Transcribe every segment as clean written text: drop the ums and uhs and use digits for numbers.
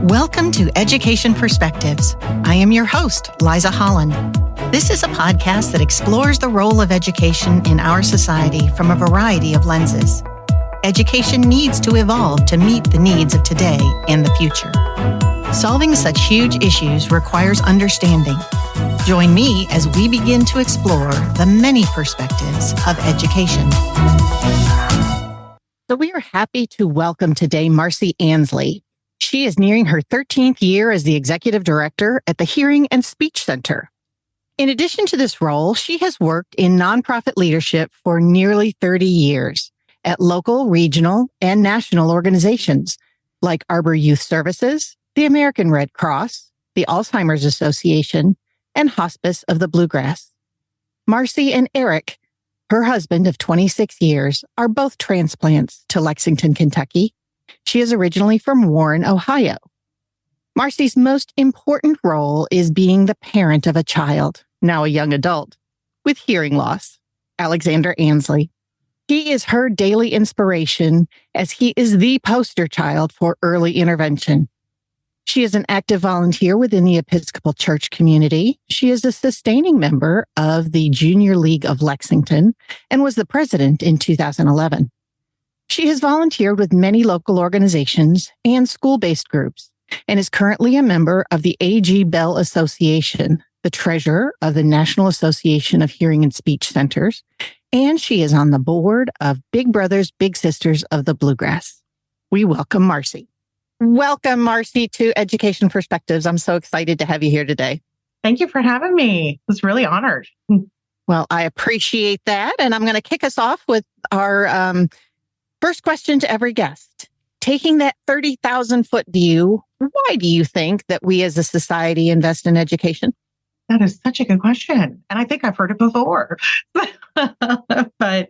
Welcome to Education Perspectives. I am your host, Liza Holland. This is a podcast that explores the role of education in our society from a variety of lenses. Education needs to evolve to meet the needs of today and the future. Solving such huge issues requires understanding. Join me as we begin to explore the many perspectives of education. So we are happy to welcome today Marcey Ansley. She is nearing her 13th year as the Executive Director at the Hearing and Speech Center. In addition to this role, she has worked in nonprofit leadership for nearly 30 years at local, regional, and national organizations like Arbor Youth Services, the American Red Cross, the Alzheimer's Association, and Hospice of the Bluegrass. Marcey and Erik, her husband of 26 years, are both transplants to Lexington, Kentucky. She is originally from Warren, Ohio. Marcey's most important role is being the parent of a child, now a young adult, with hearing loss, Alexander Ansley. He is her daily inspiration as he is the poster child for early intervention. She is an active volunteer within the Episcopal Church community. She is a sustaining member of the Junior League of Lexington and was the president in 2011. She has volunteered with many local organizations and school-based groups and is currently a member of the A.G. Bell Association, the treasurer of the National Association of Hearing and Speech Centers, and she is on the board of Big Brothers Big Sisters of the Bluegrass. We welcome Marcey. Welcome, Marcey, to Education Perspectives. I'm so excited to have you here today. Thank you for having me. I was really honored. Well, I appreciate that. And I'm going to kick us off with our first question to every guest. Taking that 30,000-foot view, why do you think that we as a society invest in education? That is such a good question. And I think I've heard it before. But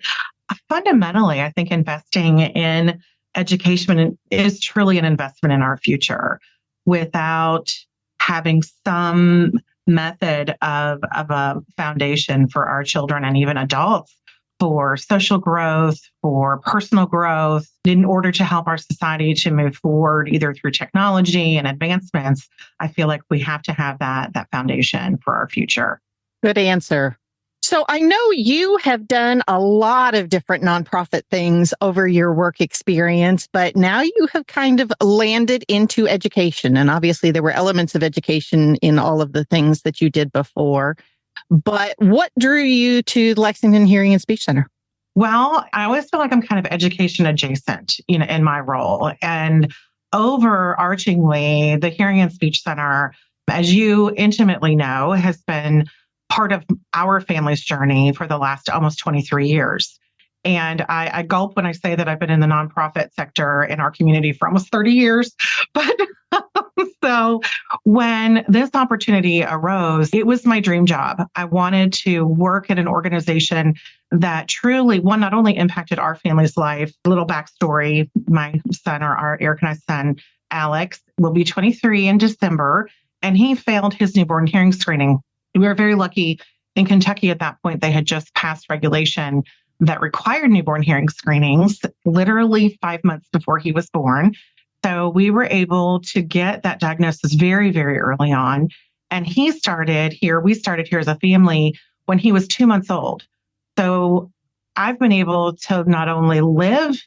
fundamentally, I think investing in education is truly an investment in our future. Without having some method of a foundation for our children and even adults for social growth, for personal growth, in order to help our society to move forward, either through technology and advancements, I feel like we have to have that foundation for our future. Good answer. So I know you have done a lot of different nonprofit things over your work experience, but now you have kind of landed into education. And obviously there were elements of education in all of the things that you did before. But what drew you to Lexington Hearing and Speech Center? Well, I always feel like I'm kind of education adjacent, in my role. And overarchingly, the Hearing and Speech Center, as you intimately know, has been part of our family's journey for the last almost 23 years. And I gulp when I say that I've been in the nonprofit sector in our community for almost 30 years. But so when this opportunity arose, it was my dream job. I wanted to work at an organization that truly, one, not only impacted our family's life. A little backstory, my son, or our Erik and I's son, Alex, will be 23 in December, and he failed his newborn hearing screening. We were very lucky in Kentucky at that point. They had just passed regulation that required newborn hearing screenings literally 5 months before he was born. So we were able to get that diagnosis very, very early on. And we started here as a family when he was 2 months old. So I've been able to not only live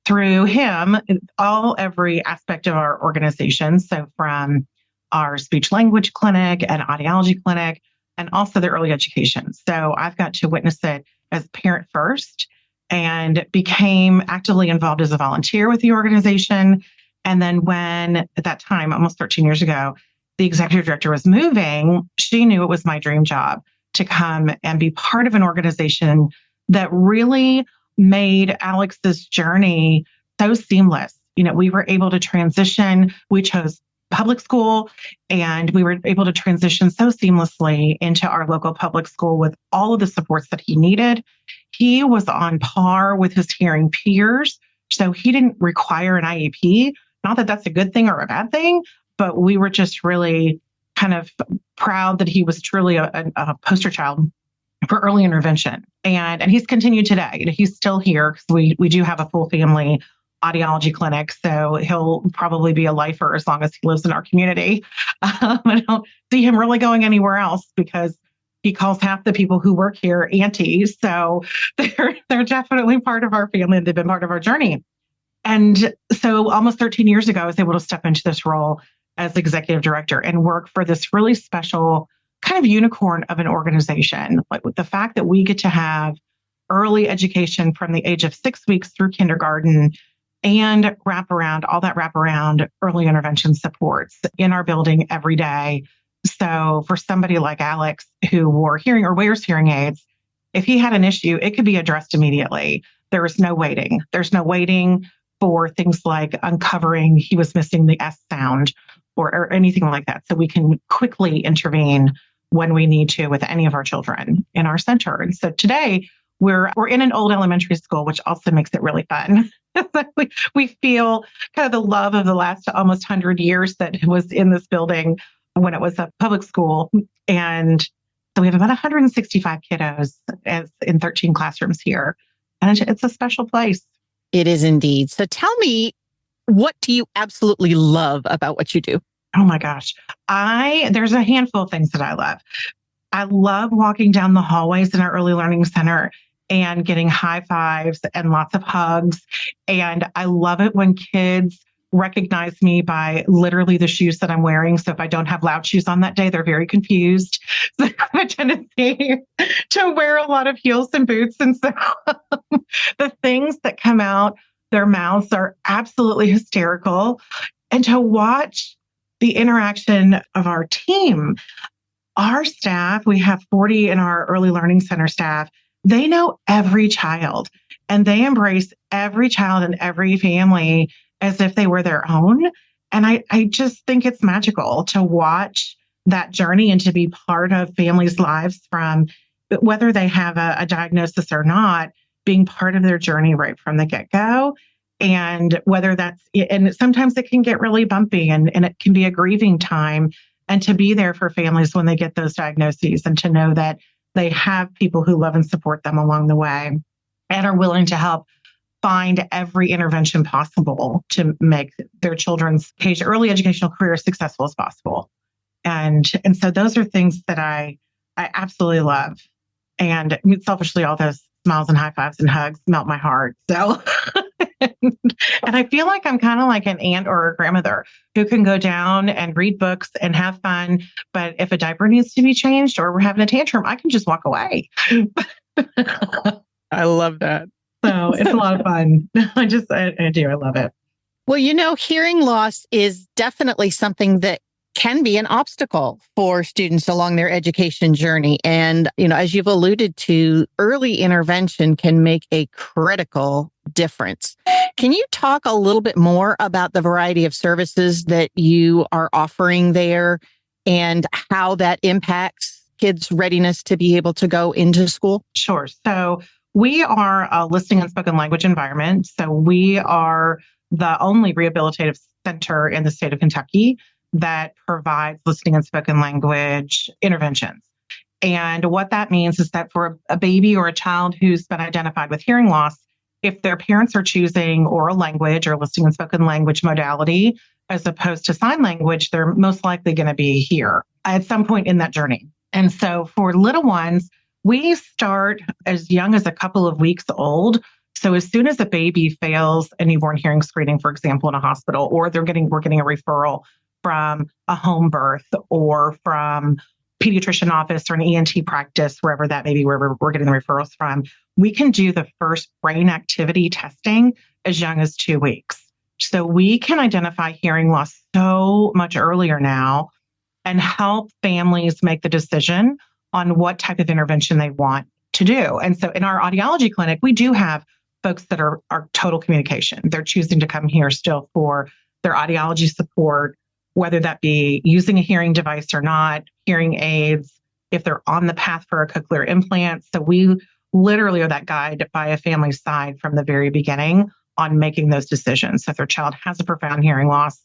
through him, every aspect of our organization. So from our speech language clinic and audiology clinic, and also the early education. So I've got to witness it as a parent first, and became actively involved as a volunteer with the organization. And then when, at that time, almost 13 years ago, the executive director was moving, she knew it was my dream job to come and be part of an organization that really made Alex's journey so seamless. We were able to transition. We chose public school, and we were able to transition so seamlessly into our local public school with all of the supports that he needed. He was on par with his hearing peers, so he didn't require an IEP. Not that that's a good thing or a bad thing, but we were just really kind of proud that he was truly a poster child for early intervention. And he's continued today. He's still here because we do have a full family audiology clinic. So he'll probably be a lifer as long as he lives in our community. I don't see him really going anywhere else because he calls half the people who work here aunties. So they're definitely part of our family. They've been part of our journey. And so almost 13 years ago, I was able to step into this role as executive director and work for this really special kind of unicorn of an organization. Like with the fact that we get to have early education from the age of 6 weeks through kindergarten and all that wraparound early intervention supports in our building every day. So for somebody like Alex who wears hearing aids, if he had an issue, it could be addressed immediately. There is no waiting. There's no waiting for things like uncovering he was missing the S sound or anything like that. So we can quickly intervene when we need to with any of our children in our center. And so today we're in an old elementary school, which also makes it really fun. We feel kind of the love of the last almost 100 years that was in this building when it was a public school. And so we have about 165 kiddos in 13 classrooms here. And it's a special place. It is indeed. So tell me, what do you absolutely love about what you do? Oh my gosh. There's a handful of things that I love. I love walking down the hallways in our early learning center and getting high fives and lots of hugs. And I love it when kids recognize me by literally the shoes that I'm wearing. So if I don't have loud shoes on that day, they're very confused. So I have a tendency to wear a lot of heels and boots. And so the things that come out their mouths are absolutely hysterical. And to watch the interaction of our team, our staff, we have 40 in our early learning center staff. They know every child and they embrace every child and every family as if they were their own. And I just think it's magical to watch that journey and to be part of families' lives from whether they have a diagnosis or not, being part of their journey right from the get-go. And and sometimes it can get really bumpy and it can be a grieving time. And to be there for families when they get those diagnoses and to know that they have people who love and support them along the way and are willing to help find every intervention possible to make their children's early educational career as successful as possible. And so those are things that I absolutely love. And selfishly, all those smiles and high fives and hugs melt my heart. So, and I feel like I'm kind of like an aunt or a grandmother who can go down and read books and have fun. But if a diaper needs to be changed or we're having a tantrum, I can just walk away. I love that. So it's a lot of fun. I do. I love it. Well, hearing loss is definitely something that can be an obstacle for students along their education journey. And, as you've alluded to, early intervention can make a critical difference. Can you talk a little bit more about the variety of services that you are offering there and how that impacts kids' readiness to be able to go into school? Sure. So we are a listening and spoken language environment. So we are the only rehabilitative center in the state of Kentucky that provides listening and spoken language interventions. And what that means is that for a baby or a child who's been identified with hearing loss, if their parents are choosing oral language or listening and spoken language modality, as opposed to sign language, they're most likely going to be here at some point in that journey. And so for little ones, we start as young as a couple of weeks old. So as soon as a baby fails a newborn hearing screening, for example, in a hospital, or we're getting a referral from a home birth or from pediatrician office or an ENT practice, wherever that may be, wherever we're getting the referrals from, we can do the first brain activity testing as young as 2 weeks. So we can identify hearing loss so much earlier now and help families make the decision on what type of intervention they want to do. And so in our audiology clinic, we do have folks that are total communication. They're choosing to come here still for their audiology support, whether that be using a hearing device or not, hearing aids, if they're on the path for a cochlear implant. So we literally are that guide by a family's side from the very beginning on making those decisions. So if their child has a profound hearing loss,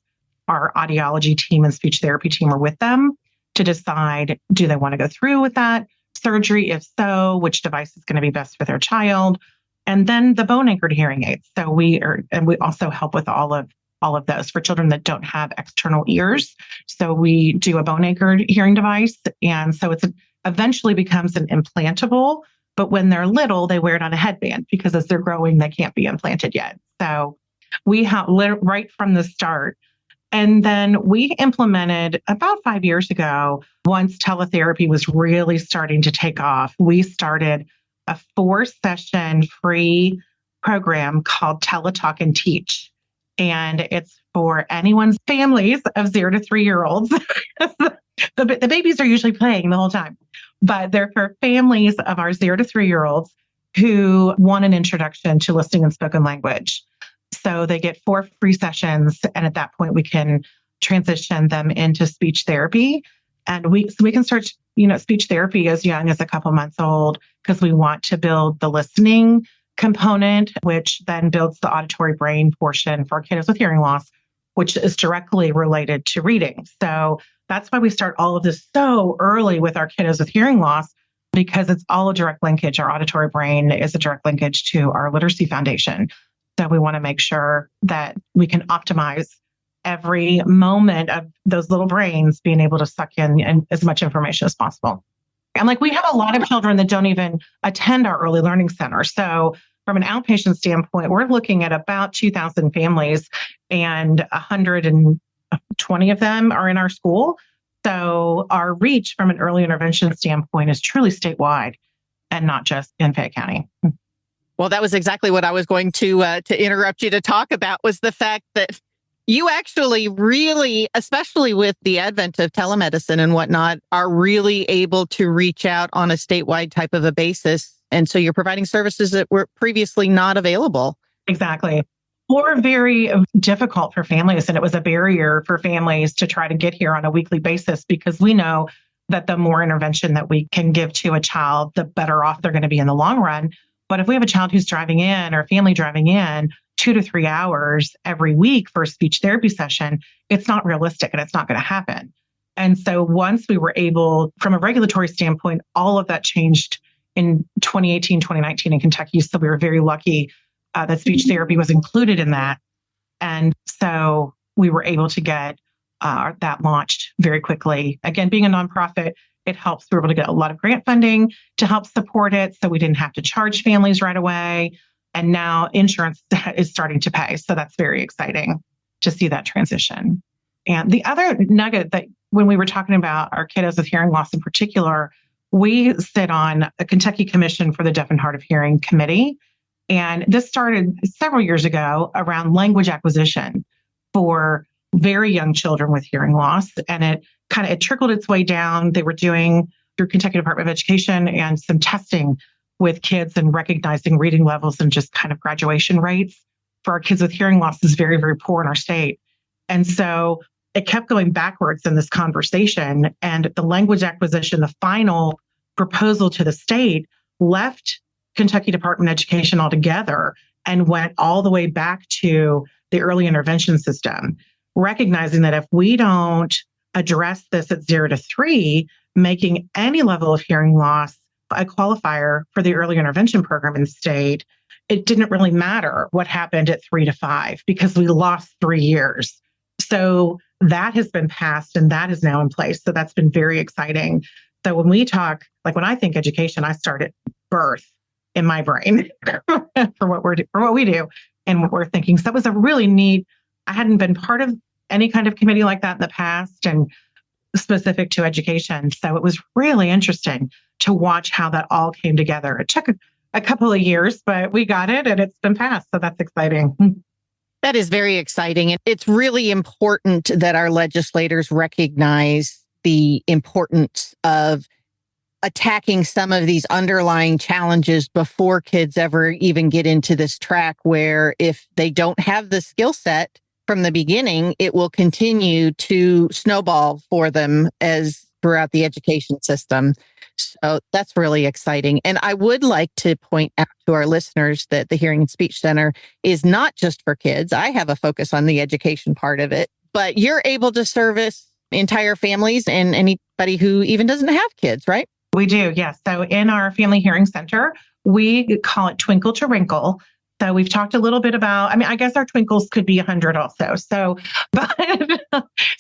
our audiology team and speech therapy team are with them to decide, do they want to go through with that surgery? If so, which device is going to be best for their child? and then the bone anchored hearing aids. So we also help with all of those for children that don't have external ears. So we do a bone anchored hearing device. And so eventually becomes an implantable, but when they're little, they wear it on a headband because as they're growing, they can't be implanted yet. So we have right from the start. And then we implemented about 5 years ago, once teletherapy was really starting to take off, we started a 4-session free program called Teletalk and Teach. And it's for anyone's families of 0 to 3-year-olds. The babies are usually playing the whole time, but they're for families of our 0 to 3-year-olds who want an introduction to listening and spoken language. So they get 4 free sessions. And at that point, we can transition them into speech therapy. And we can start, speech therapy as young as a couple months old, because we want to build the listening component, which then builds the auditory brain portion for kiddos with hearing loss, which is directly related to reading. So that's why we start all of this so early with our kiddos with hearing loss, because it's all a direct linkage. Our auditory brain is a direct linkage to our literacy foundation. So we want to make sure that we can optimize every moment of those little brains being able to suck in as much information as possible. And we have a lot of children that don't even attend our early learning center. So from an outpatient standpoint, we're looking at about 2,000 families and 120 of them are in our school. So our reach from an early intervention standpoint is truly statewide and not just in Fayette County. Well, that was exactly what I was going to interrupt you to talk about, was the fact that you actually really, especially with the advent of telemedicine and whatnot, are really able to reach out on a statewide type of a basis. And so you're providing services that were previously not available. Exactly. Or very difficult for families. And it was a barrier for families to try to get here on a weekly basis, because we know that the more intervention that we can give to a child, the better off they're going to be in the long run. But if we have a child who's driving in or a family driving in 2 to 3 hours every week for a speech therapy session, it's not realistic and it's not going to happen. And so once we were able, from a regulatory standpoint, all of that changed in 2018, 2019 in Kentucky. So we were very lucky that speech therapy was included in that. And so we were able to get that launched very quickly. Again, being a nonprofit, it helps. We were able to get a lot of grant funding to help support it. So we didn't have to charge families right away. And now insurance is starting to pay. So that's very exciting to see that transition. And the other nugget that when we were talking about our kiddos with hearing loss in particular, we sit on a Kentucky Commission for the Deaf and Hard of Hearing committee. And this started several years ago around language acquisition for very young children with hearing loss. And it trickled its way down. They were doing through Kentucky Department of Education and some testing with kids and recognizing reading levels and just kind of graduation rates for our kids with hearing loss is very, very poor in our state. And so it kept going backwards in this conversation. And the language acquisition, the final proposal to the state, left Kentucky Department of Education altogether and went all the way back to the early intervention system, recognizing that if we don't address this at 0 to 3, making any level of hearing loss a qualifier for the early intervention program in the state, it didn't really matter what happened at 3 to 5 because we lost 3 years. So that has been passed and that is now in place. So that's been very exciting. So when we talk, when I think education, I start at birth in my brain for what we do and what we're thinking. So that was a really neat. I hadn't been part of any kind of committee like that in the past and specific to education. So it was really interesting to watch how that all came together. It took a couple of years, but we got it and it's been passed. So that's exciting. That is very exciting. And it's really important that our legislators recognize the importance of attacking some of these underlying challenges before kids ever even get into this track, where if they don't have the skill set from the beginning, it will continue to snowball for them as throughout the education system. So that's really exciting. And I would like to point out to our listeners that the Hearing and Speech Center is not just for kids. I have a focus on the education part of it, but you're able to service entire families and anybody who even doesn't have kids, right? We do, yes. So in our Family Hearing Center, we call it twinkle to wrinkle. So we've talked a little bit about, I mean, I guess our twinkles could be 100 also. So, but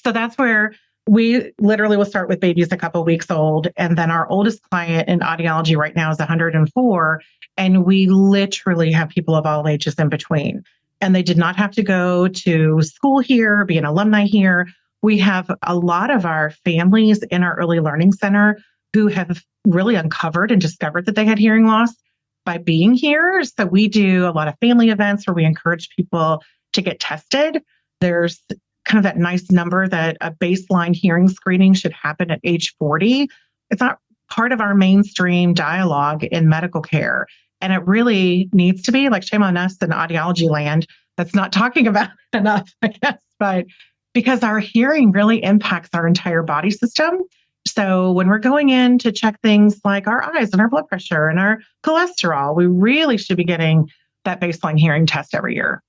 so that's where we literally will start with babies a couple weeks old. And then our oldest client in audiology right now is 104. And we literally have people of all ages in between. And they did not have to go to school here, be an alumni here. We have a lot of our families in our early learning center who have really uncovered and discovered that they had hearing loss by being here. So we do a lot of family events where we encourage people to get tested. There's kind of that nice number that a baseline hearing screening should happen at age 40. It's not part of our mainstream dialogue in medical care. And it really needs to be. Like, shame on us in audiology land that's not talking about it enough, I guess. But because our hearing really impacts our entire body system. So when we're going in to check things like our eyes and our blood pressure and our cholesterol, we really should be getting that baseline hearing test every year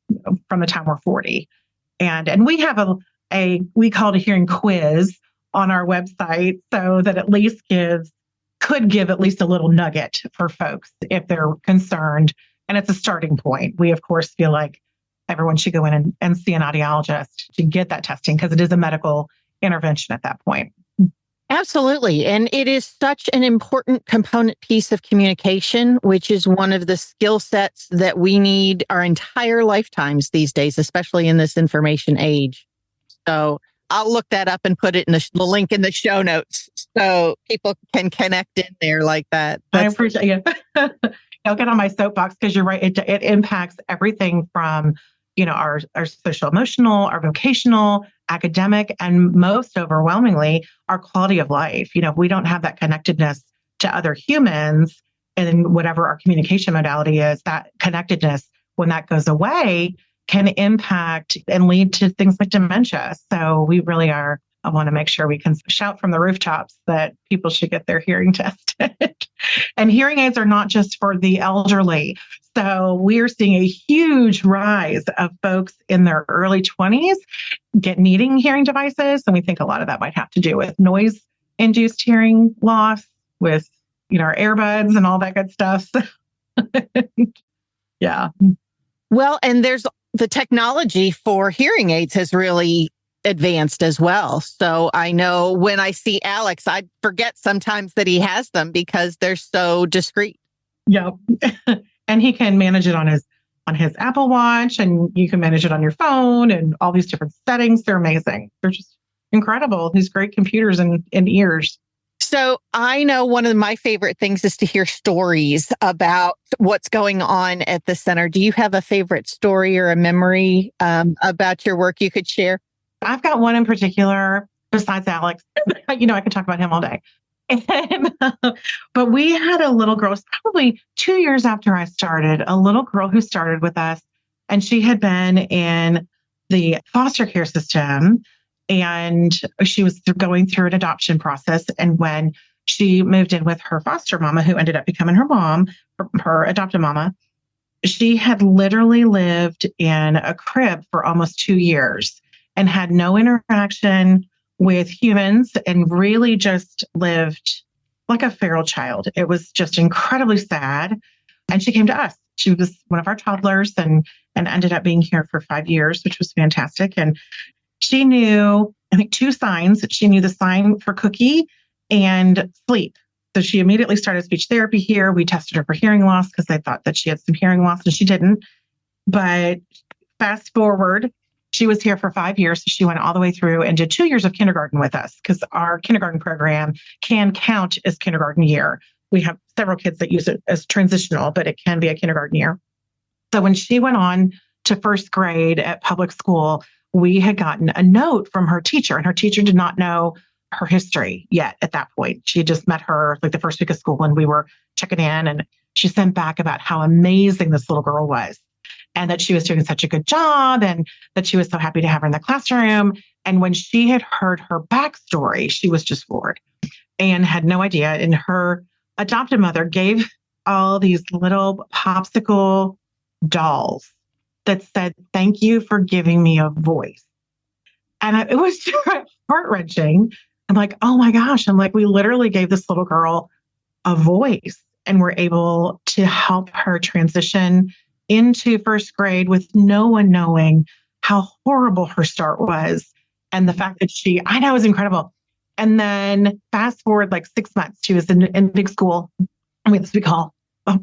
from the time we're 40. And we have we call it a hearing quiz on our website, so that at least could give at least a little nugget for folks if they're concerned. And it's a starting point. We, of course, feel like everyone should go in and see an audiologist to get that testing, because it is a medical intervention at that point. Absolutely. And it is such an important component piece of communication, which is one of the skill sets that we need our entire lifetimes these days, especially in this information age. So I'll look that up and put it in the link in the show notes so people can connect in there like that. I appreciate it. I'll get on my soapbox, because you're right. It impacts everything from, our social emotional, our vocational, academic, and most overwhelmingly, our quality of life. If we don't have that connectedness to other humans and whatever our communication modality is, that connectedness, when that goes away, can impact and lead to things like dementia. So we really I want to make sure we can shout from the rooftops that people should get their hearing tested. And hearing aids are not just for the elderly. So we're seeing a huge rise of folks in their early 20s needing hearing devices. And we think a lot of that might have to do with noise-induced hearing loss, with, our earbuds and all that good stuff. Yeah. Well, and there's the technology for hearing aids has really advanced as well. So I know when I see Alex, I forget sometimes that he has them because they're so discreet. Yeah. And he can manage it on his Apple Watch, and you can manage it on your phone, and all these different settings. They're amazing. They're just incredible. These great computers and ears. So I know one of my favorite things is to hear stories about what's going on at the center. Do you have a favorite story or a memory about your work you could share? I've got one in particular, besides Alex. I could talk about him all day. But we had a little girl, probably 2 years after I started, a little girl who started with us, and she had been in the foster care system, and she was going through an adoption process. And when she moved in with her foster mama, who ended up becoming her mom, her adopted mama, she had literally lived in a crib for almost 2 years and had no interaction with humans, and really just lived like a feral child. It was just incredibly sad. And she came to us. She was one of our toddlers and ended up being here for 5 years, which was fantastic. And she knew, I think, 2 signs. She knew the sign for cookie and sleep. So she immediately started speech therapy here. We tested her for hearing loss because they thought that she had some hearing loss, and she didn't. But fast forward, she was here for 5 years. She went all the way through and did 2 years of kindergarten with us, because our kindergarten program can count as kindergarten year. We have several kids that use it as transitional, but it can be a kindergarten year. So when she went on to first grade at public school, we had gotten a note from her teacher, and her teacher did not know her history yet at that point. She just met her like the first week of school, and we were checking in, and she sent back about how amazing this little girl was, and that she was doing such a good job, and that she was so happy to have her in the classroom. And when she had heard her backstory, she was just floored and had no idea. And her adopted mother gave all these little popsicle dolls that said, "Thank you for giving me a voice." And it was heart-wrenching. I'm like, oh my gosh. I'm like, we literally gave this little girl a voice. and were able to help her transition into first grade with no one knowing how horrible her start was. And the fact that I know, it was incredible. And then fast forward like 6 months, she was in big school. We call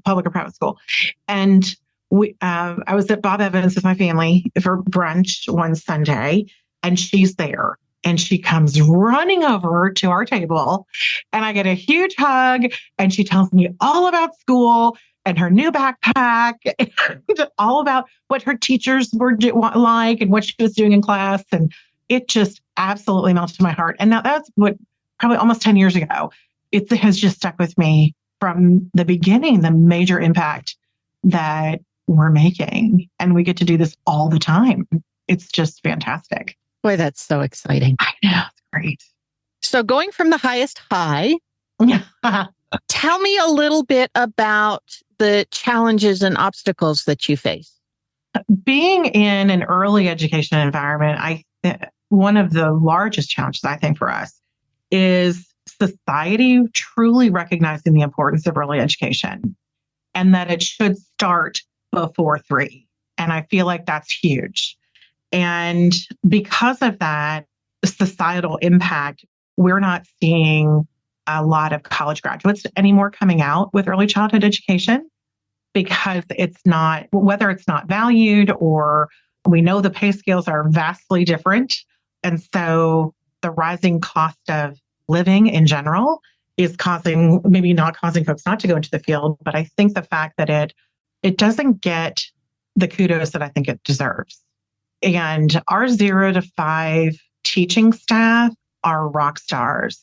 public or private school. And I was at Bob Evans with my family for brunch one Sunday, and she's there. And she comes running over to our table, and I get a huge hug, and she tells me all about school and her new backpack, and all about what her teachers were like and what she was doing in class. And it just absolutely melted my heart. And now that's what probably almost 10 years ago. It has just stuck with me from the beginning, the major impact that we're making. And we get to do this all the time. It's just fantastic. Boy, that's so exciting. I know. It's great. So going from the highest high, tell me a little bit about the challenges and obstacles that you face. Being in an early education environment, one of the largest challenges, I think, for us is society truly recognizing the importance of early education and that it should start before 3. And I feel like that's huge. And because of that societal impact, we're not seeing a lot of college graduates anymore coming out with early childhood education because whether it's not valued, or we know the pay scales are vastly different. And so the rising cost of living in general is maybe not causing folks not to go into the field. But I think the fact that it doesn't get the kudos that I think it deserves. And our 0 to 5 teaching staff are rock stars.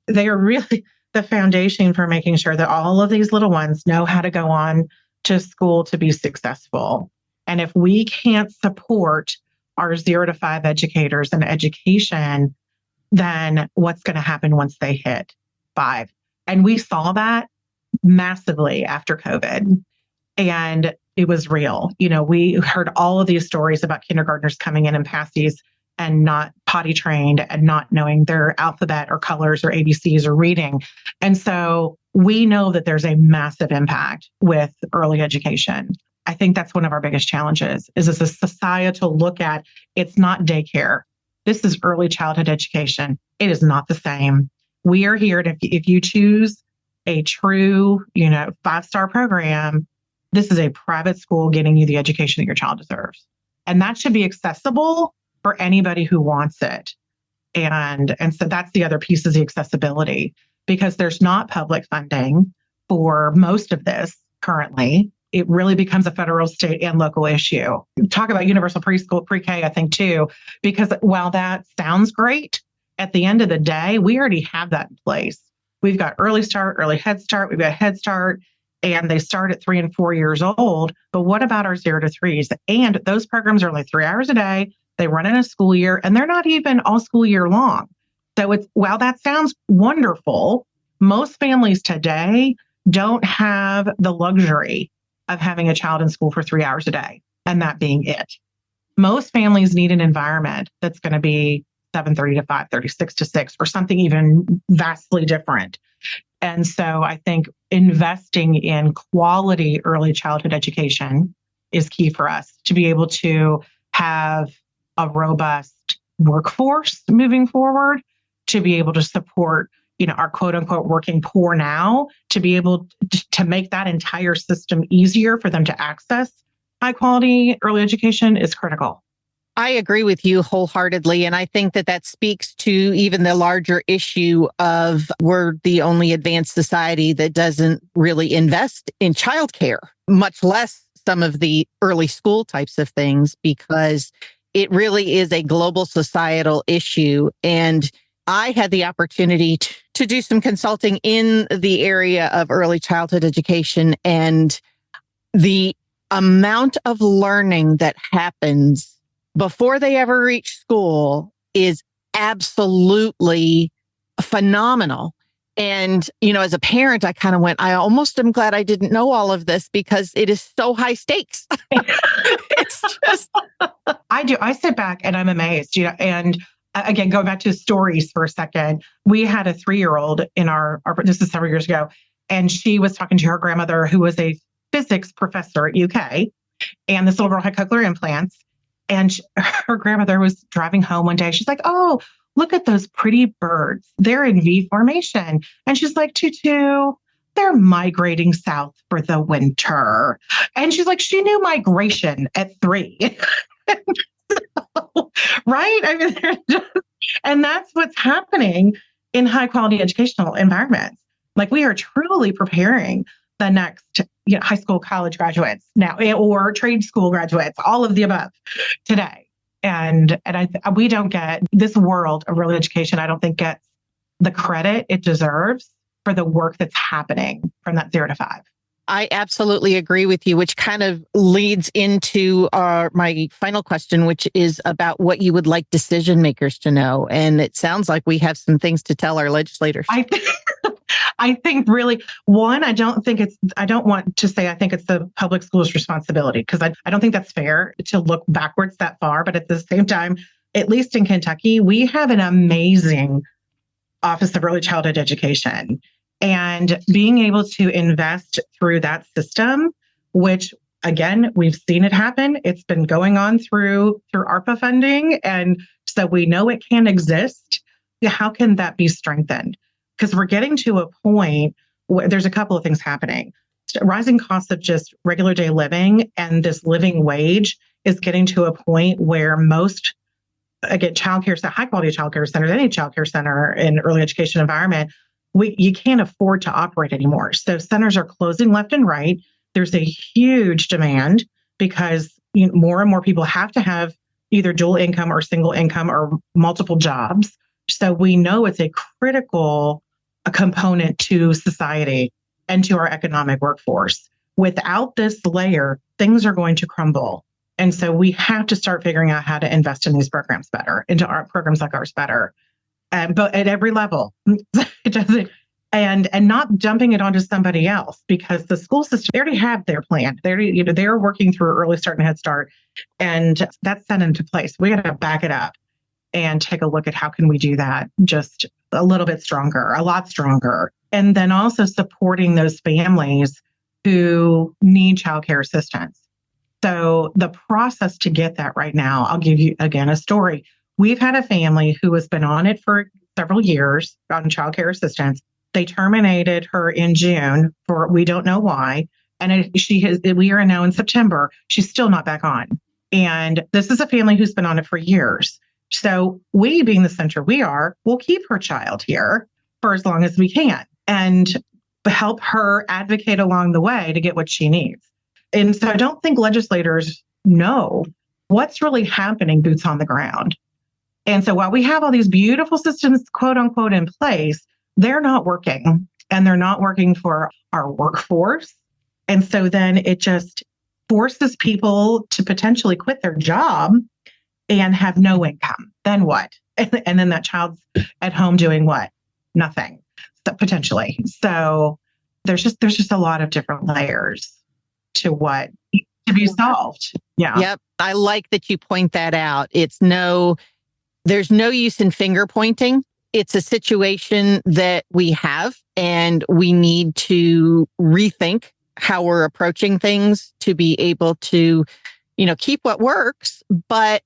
They are really the foundation for making sure that all of these little ones know how to go on to school to be successful. And if we can't support our 0 to 5 educators and education, then what's going to happen once they hit 5? And we saw that massively after COVID. And it was real. We heard all of these stories about kindergartners coming in passies and not potty trained and not knowing their alphabet or colors or ABCs or reading. And so we know that there's a massive impact with early education. I think that's one of our biggest challenges is as a societal look at, it's not daycare. This is early childhood education. It is not the same. We are here to, if you choose a true, 5-star program, this is a private school getting you the education that your child deserves. And that should be accessible for anybody who wants it. And so that's the other piece is the accessibility, because there's not public funding for most of this currently. It really becomes a federal, state, and local issue. Talk about universal preschool, pre-K, I think, too, because while that sounds great, at the end of the day, we already have that in place. We've got early start, early Head Start, we've got Head Start, and they start at 3 and 4 years old. But what about our 0 to 3s? And those programs are only 3 hours a day. They run in a school year, and they're not even all school year long. So while that sounds wonderful, most families today don't have the luxury of having a child in school for 3 hours a day and that being it. Most families need an environment that's going to be 7:30 to 5:30, 6 to 6, or something even vastly different. And so I think investing in quality early childhood education is key for us to be able to have a robust workforce moving forward, to be able to support, our quote unquote working poor now, to be able to make that entire system easier for them to access high quality early education is critical. I agree with you wholeheartedly. And I think that speaks to even the larger issue of we're the only advanced society that doesn't really invest in childcare, much less some of the early school types of things, because it really is a global societal issue. And I had the opportunity to do some consulting in the area of early childhood education, and the amount of learning that happens before they ever reach school is absolutely phenomenal. And, as a parent, I kind of went, I almost am glad I didn't know all of this because it is so high stakes. It's just. I sit back and I'm amazed, and again, going back to stories for a second, we had a 3-year-old in our, this is several years ago, And she was talking to her grandmother, who was a physics professor at UK. And this little girl had cochlear implants. And her grandmother was driving home one day. She's like, oh, look at those pretty birds. They're in V formation. And she's like, Tutu, they're migrating south for the winter. And she's like, she knew migration at 3. Right? I mean, and that's what's happening in high quality educational environments. Like, we are truly preparing the next high school, college graduates now, or trade school graduates, all of the above today. And we don't get this world of early education, I don't think gets the credit it deserves for the work that's happening from that 0 to 5. I absolutely agree with you, which kind of leads into my final question, which is about what you would like decision makers to know. And it sounds like we have some things to tell our legislators. I think really, one, I don't want to say I think it's the public school's responsibility, because I don't think that's fair to look backwards that far. But at the same time, at least in Kentucky, we have an amazing Office of Early Childhood Education. And being able to invest through that system, which, again, we've seen it happen. It's been going on through ARPA funding. And so we know it can exist. How can that be strengthened? Because we're getting to a point where there's a couple of things happening. Rising costs of just regular day living and this living wage is getting to a point where most, again, high quality childcare centers, any childcare center in early education environment, you can't afford to operate anymore. So centers are closing left and right. There's a huge demand because more and more people have to have either dual income or single income or multiple jobs. So we know it's a critical component to society and to our economic workforce. Without this layer, things are going to crumble. And so we have to start figuring out how to invest in these programs better, into our programs like ours better. But at every level, it doesn't, and not dumping it onto somebody else, because the school system, they already have their plan. They're working through early start and Head Start, and that's set into place. We got to back it up and take a look at how can we do that just a little bit stronger, a lot stronger, and then also supporting those families who need childcare assistance. So the process to get that right now, I'll give you again a story. We've had a family who has been on it for several years on childcare assistance. They terminated her in June for we don't know why. And we are now in September. She's still not back on. And this is a family who's been on it for years. So we, being the center we'll keep her child here for as long as we can and help her advocate along the way to get what she needs. And so I don't think legislators know what's really happening boots on the ground. And so while we have all these beautiful systems, quote unquote, in place, they're not working, and they're not working for our workforce. And so then it just forces people to potentially quit their job and have no income. Then what? And then that child's at home doing what? Nothing, potentially. So there's just a lot of different layers to what needs to be solved. Yeah. Yep. I like that you point that out. There's no use in finger pointing. It's a situation that we have, and we need to rethink how we're approaching things to be able to, keep what works, but,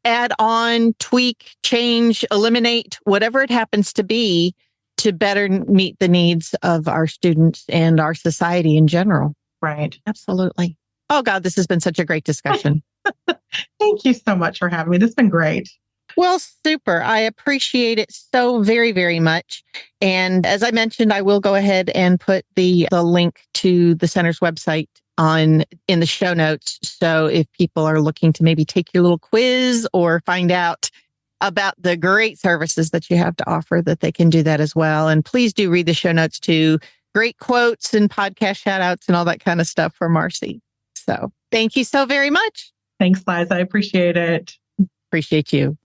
add on, tweak, change, eliminate, whatever it happens to be to better meet the needs of our students and our society in general. Right. Absolutely. Oh God, this has been such a great discussion. Thank you so much for having me. This has been great. Well, super. I appreciate it so very, very much. And as I mentioned, I will go ahead and put the link to the center's website in the show notes. So if people are looking to maybe take your little quiz or find out about the great services that you have to offer, that they can do that as well. And please do read the show notes too. Great quotes and podcast shout outs and all that kind of stuff for Marcey. So thank you so very much. Thanks, Liza. I appreciate it. Appreciate you.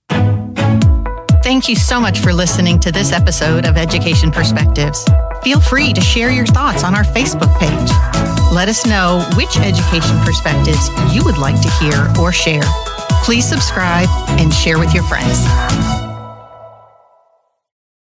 Thank you so much for listening to this episode of Education Perspectives. Feel free to share your thoughts on our Facebook page. Let us know which education perspectives you would like to hear or share. Please subscribe and share with your friends.